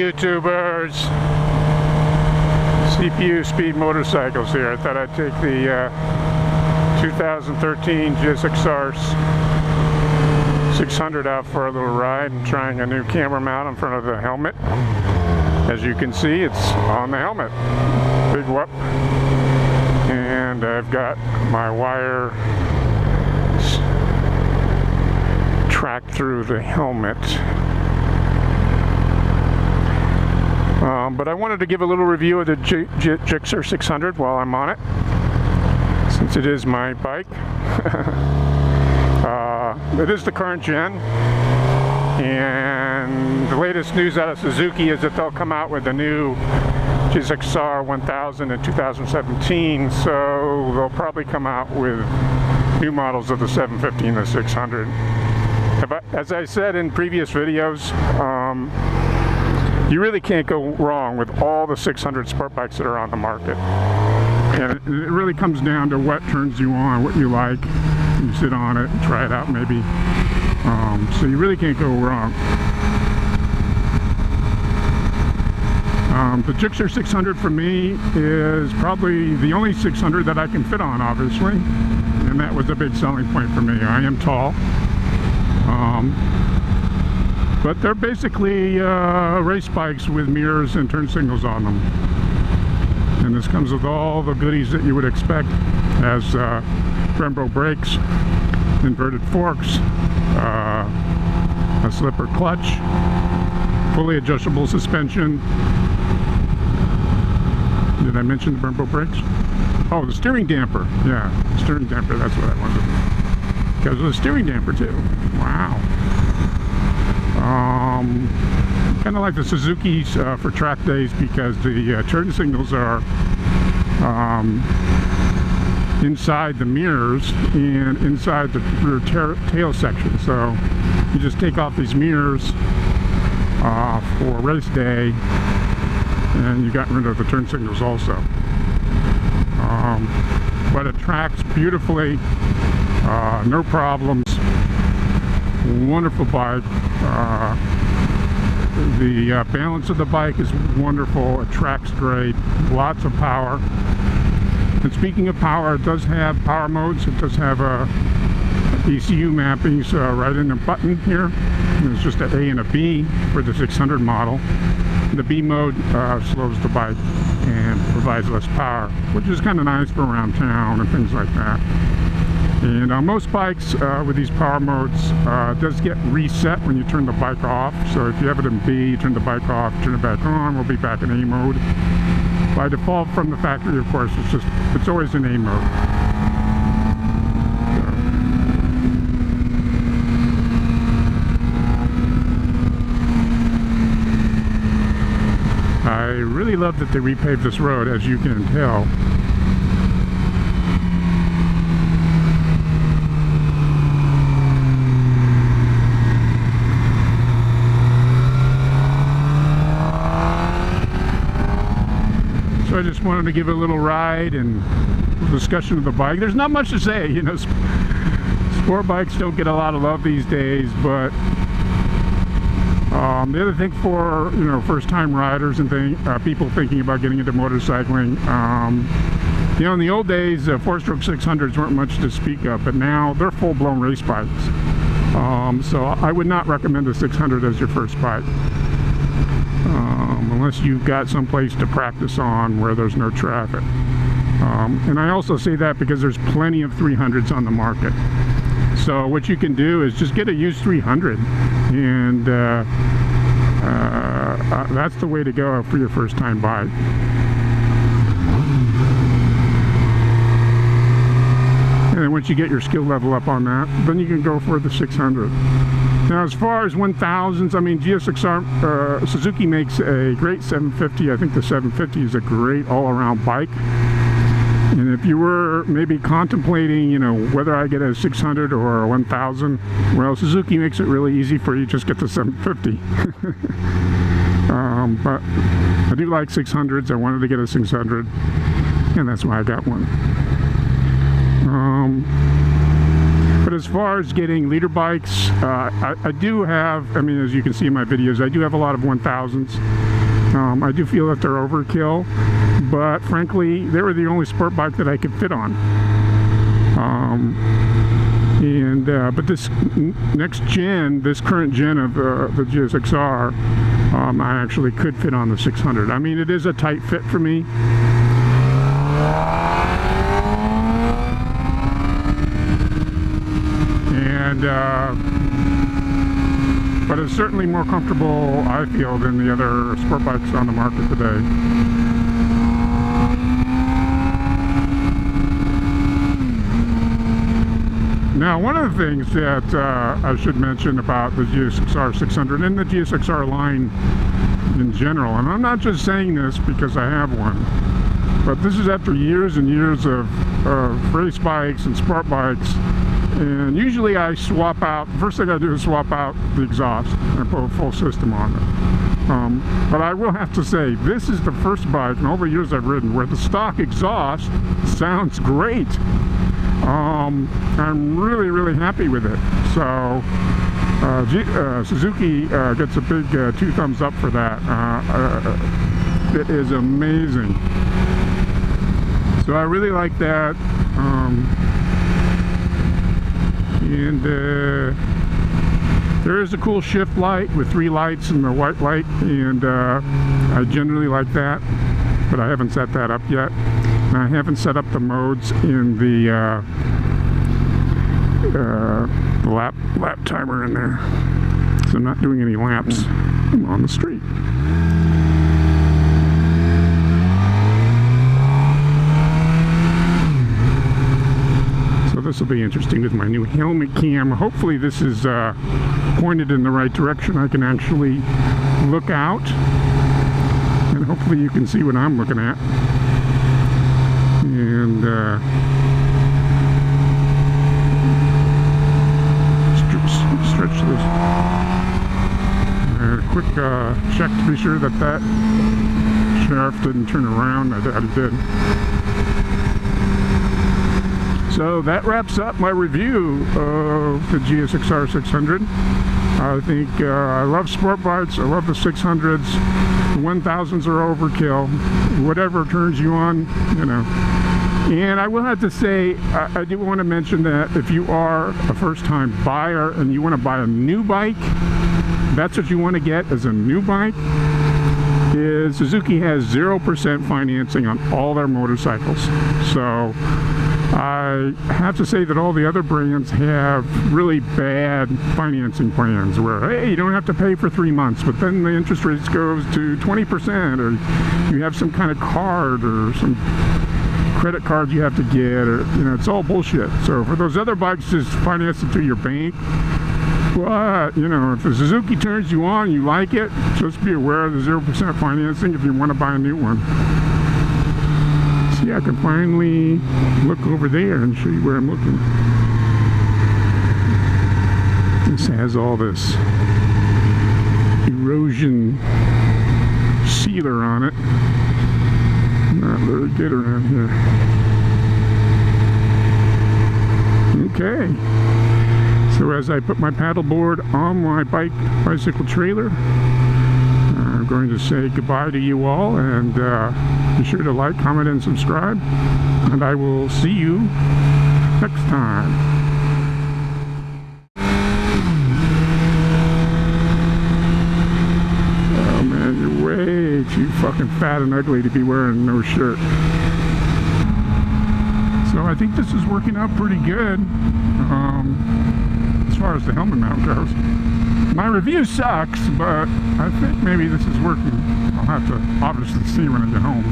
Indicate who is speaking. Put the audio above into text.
Speaker 1: YouTubers, CPUspeed motorcycles here. I thought I'd take the 2013 GSX-R 600 out for a little ride. I'm trying a new camera mount in front of the helmet. As you can see, it's on the helmet. Big whoop. And I've got my wire tracked through the helmet. But I wanted to give a little review of the Gixxer 600 while I'm on it, since it is my bike. It is the current gen, and the latest news out of Suzuki is that they'll come out with the new GSX-R 1000 in 2017, so they'll probably come out with new models of the 750 and the 600. As I said in previous videos, you really can't go wrong with all the 600 sport bikes that are on the market. And it really comes down to what turns you on, what you like. You sit on it and try it out maybe. So you really can't go wrong. The Gixxer 600 for me is probably the only 600 that I can fit on, obviously. And that was a big selling point for me. I am tall. But they're basically race bikes with mirrors and turn signals on them. And this comes with all the goodies that you would expect, as Brembo brakes, inverted forks, a slipper clutch, fully adjustable suspension. Did I mention the Brembo brakes? Oh, the steering damper. Yeah, steering damper, that's what I wanted. Because of the steering damper too. Wow. Kind of like the Suzuki's for track days, because the turn signals are inside the mirrors and inside the rear tail section. So you just take off these mirrors for race day, and you got rid of the turn signals also. But it tracks beautifully, no problems. Wonderful bike. The balance of the bike is wonderful. It tracks great. Lots of power. And speaking of power, it does have power modes. It does have ECU mappings right in the button here. There's just an A and a B for the 600 model. The B mode slows the bike and provides less power, which is kind of nice for around town and things like that. And on most bikes with these power modes, it does get reset when you turn the bike off. So if you have it in B, you turn the bike off, turn it back on, we'll be back in A mode. By default from the factory, of course, it's always in A mode. I really love that they repaved this road, as you can tell. I just wanted to give a little ride and discussion of the bike. There's not much to say, you know. Sport bikes don't get a lot of love these days, but the other thing for, you know, first-time riders and people thinking about getting into motorcycling, you know, in the old days, four-stroke 600s weren't much to speak of, but now they're full-blown race bikes. So I would not recommend the 600 as your first bike. Unless you've got some place to practice on where there's no traffic. And I also say that because there's plenty of 300s on the market. So what you can do is just get a used 300, and that's the way to go for your first time bike. And then once you get your skill level up on that, then you can go for the 600. Now, as far as 1000s, I mean, GSXR, Suzuki makes a great 750. I think the 750 is a great all-around bike. And if you were maybe contemplating, you know, whether I get a 600 or a 1000, well, Suzuki makes it really easy for you. Just get the 750. But I do like 600s. I wanted to get a 600, and that's why I got one. But as far as getting leader bikes, I do have, I mean, as you can see in my videos, I do have a lot of 1000s. I do feel that they're overkill, but frankly, they were the only sport bike that I could fit on. But this next gen, this current gen of the GSX-R, I actually could fit on the 600. I mean, it is a tight fit for me. But it's certainly more comfortable, I feel, than the other sport bikes on the market today. Now, one of the things that I should mention about the GSX-R600 and the GSX-R line in general, and I'm not just saying this because I have one, but this is after years and years of race bikes and sport bikes. And usually I swap out, the first thing I do is swap out the exhaust and put a full system on it. But I will have to say, this is the first bike in all the years I've ridden where the stock exhaust sounds great. I'm really, really happy with it. So Suzuki gets a big 2 thumbs up for that. It is amazing. So I really like that. And there is a cool shift light with 3 lights and the white light, and I generally like that, but I haven't set that up yet. And I haven't set up the modes in the lap timer in there, so I'm not doing any laps on the street. This will be interesting with my new helmet cam. Hopefully this is pointed in the right direction. I can actually look out, and hopefully you can see what I'm looking at. And stretch this. Quick check to be sure that that shaft didn't turn around. I doubt it did. So that wraps up my review of the GSX-R600. I think I love sport bikes. I love the 600s. The 1000s are overkill. Whatever turns you on, you know. And I will have to say, I do want to mention that if you are a first-time buyer and you want to buy a new bike, that's what you want to get as a new bike. Is Suzuki has 0% financing on all their motorcycles. So I have to say that all the other brands have really bad financing plans where, hey, you don't have to pay for 3 months, but then the interest rates goes to 20%, or you have some kind of card or some credit card you have to get, or, you know, it's all bullshit. So for those other bikes, just finance it through your bank. But, you know, if the Suzuki turns you on, you like it, just be aware of the 0% financing if you want to buy a new one. See, I can finally look over there and show you where I'm looking. This has all this erosion sealer on it. Not very good around here. Okay. So as I put my paddleboard on my bicycle trailer, I'm going to say goodbye to you all, and be sure to like, comment, and subscribe, and I will see you next time. Oh man, you're way too fucking fat and ugly to be wearing no shirt. So I think this is working out pretty good. As far as the helmet mount goes. My review sucks, but I think maybe this is working. I'll have to obviously see when I get home.